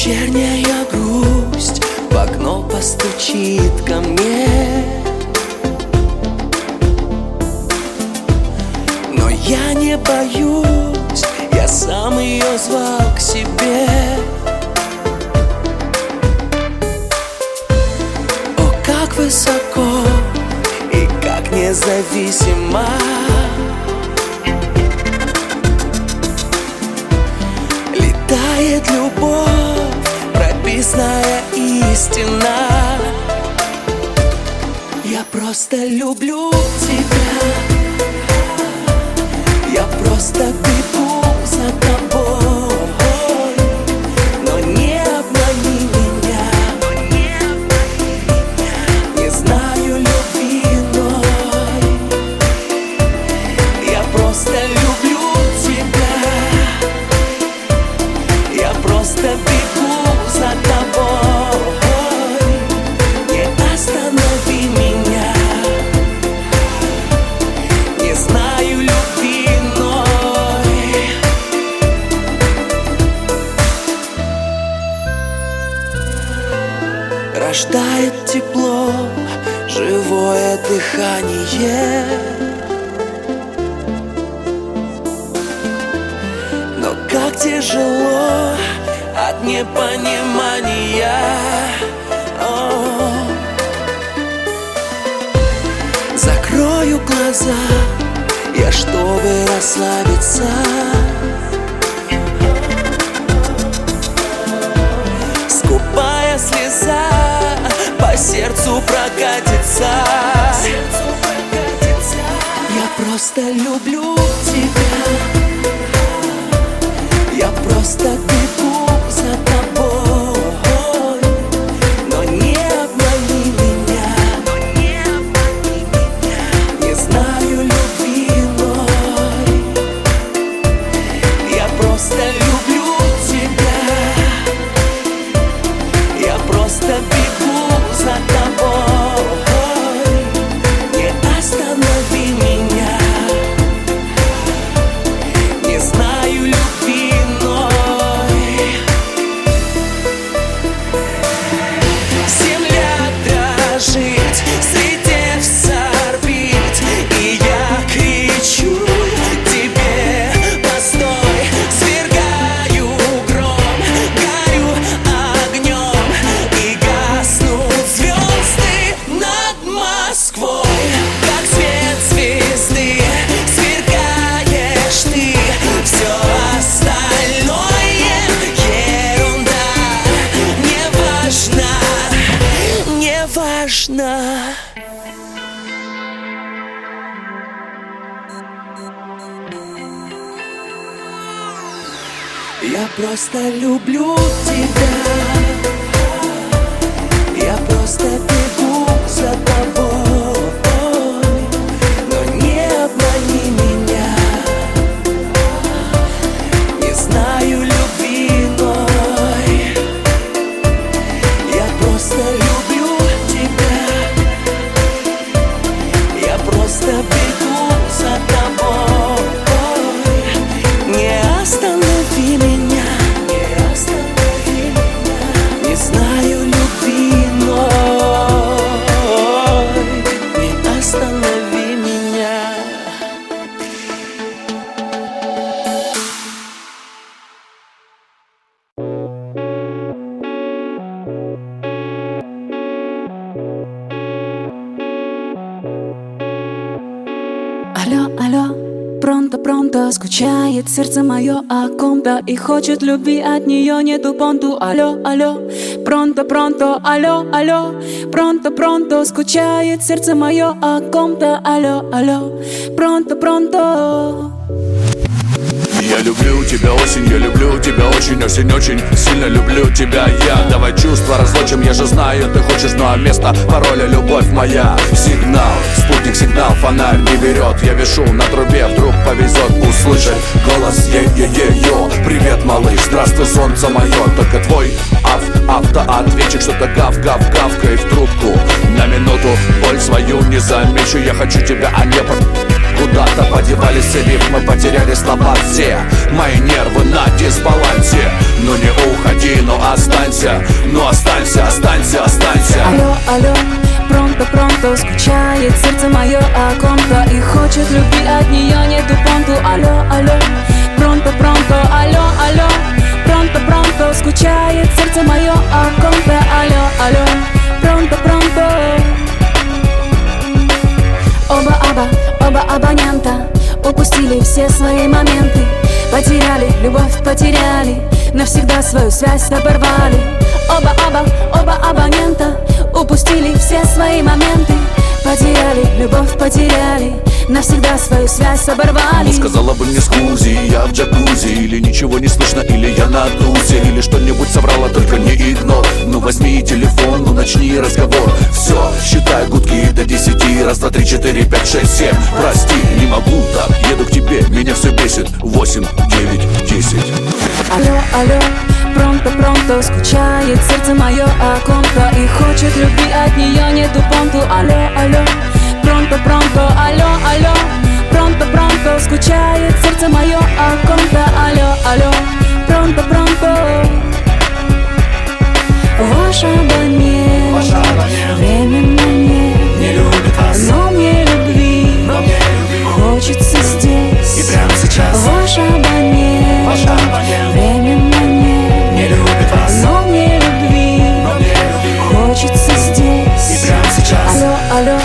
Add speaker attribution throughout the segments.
Speaker 1: Вечерняя грусть в окно постучит ко мне, но я не боюсь, я сам ее звал к себе. О, как высоко и как независимо летает любовь, прописная истина. Я просто люблю тебя, я просто бегу за тобой, но не обмани меня, не знаю любви иной. Я просто люблю тебя, я просто бегу за тобой, не останови меня, не знаю любви иной. Рождает тепло, живое дыхание, но как тяжело от непонимания. О, закрою глаза я, чтобы расслабиться. Скупая слеза по сердцу прокатится. Я просто люблю тебя, я просто бегу за тобой, но не обмани меня, не знаю любви иной. Я просто люблю тебя, я просто бегу за тобой, не останови меня, не знаю любви иной. Земля дрожит, слетев с орбит, и я кричу тебе: постой! Свергаю гром, горю огнем, и гаснут звезды над Москвой. Как свет звезды сверкаешь ты, все остальное ерунда. Не важно, не важно. Я просто люблю тебя, я просто бегу за тобой, но не обмани меня, не знаю любви иной. Я просто люблю тебя, я просто бегу за тобой, не останови меня, не знаю любви иной. Не останови меня.
Speaker 2: Алло, алло, пронто, скучает сердце мое о ком-то и хочет любви, от нее нету понту. Алло, алло, пронто, алло, алло, пронто, скучает сердце мое о ком-то. Алло, алло, пронто.
Speaker 3: Я люблю тебя, осень, я люблю тебя очень, очень сильно люблю тебя я. Давай чувства разлучим, я же знаю, ты хочешь, ну а место пароля любовь моя. Сигнал, спутник, сигнал, фонарь не берет. Я вешу на трубе, вдруг повезет услышать голос е-е-е-ё. Привет, малыш, здравствуй, солнце мое. Только твой автоответчик что-то гав-гав-гавкает в трубку. На минуту боль свою не замечу, я хочу тебя, а не куда-то подевались все рифмы, потеряли слова все. Мои нервы на дисбалансе. Ну не уходи, но останься. Ну останься, останься, останься.
Speaker 2: Алло, алло, пронто, скучает сердце мое о ком-то и хочет любви, от нее нету понту. Алло, алло, пронто, алло, алло, пронто, скучает сердце мое о ком-то. Алло, алло, пронто. Оба абонента упустили все свои моменты, потеряли любовь, потеряли, навсегда свою связь оборвали. Оба абонента упустили все свои моменты, потеряли любовь, потеряли, навсегда свою связь оборвали.
Speaker 3: Ну, сказала бы мне скузи, я в джакузи, или ничего не слышно, или я на тусе, или что-нибудь соврала, только не игнор. Ну возьми телефон, ну начни разговор. Все, считай гудки до 10. Раз, два, три, 4, 5, 6, 7. Прости, не могу так, еду к тебе, меня все бесит. 8, 9, 10.
Speaker 2: Алло, алло, пронто, скучает сердце мое о ком-то и хочет любви, от нее нету понту. Алло, алло, пронто, алло, алло, пронто, скучает сердце мое о ком-то. Алло, алло, пронто. Ваш абонент временно не любит вас, но мне любви хочется здесь и прямо сейчас. Ваш абонент временно не любит вас, но мне любви хочется здесь и прямо сейчас. Алло, алло,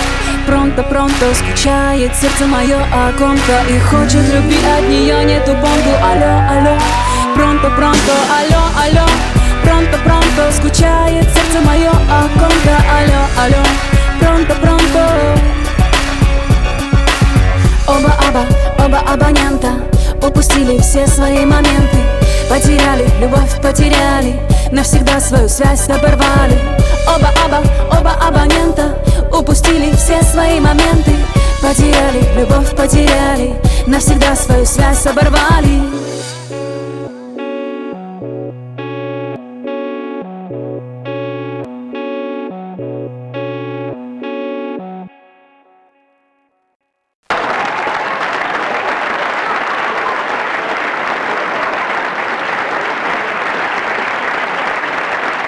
Speaker 2: пронто, скучает сердце мое о ком-то и хочет любви, от нее нету понту. Алло, алло, пронто, алло, алло, пронто, скучает сердце мое о ком-то. Алло, алло, пронто. Оба абонента упустили все свои моменты, потеряли любовь, потеряли, навсегда свою связь оборвали. Оба абонента упустили все свои моменты, потеряли любовь, потеряли, навсегда свою связь оборвали.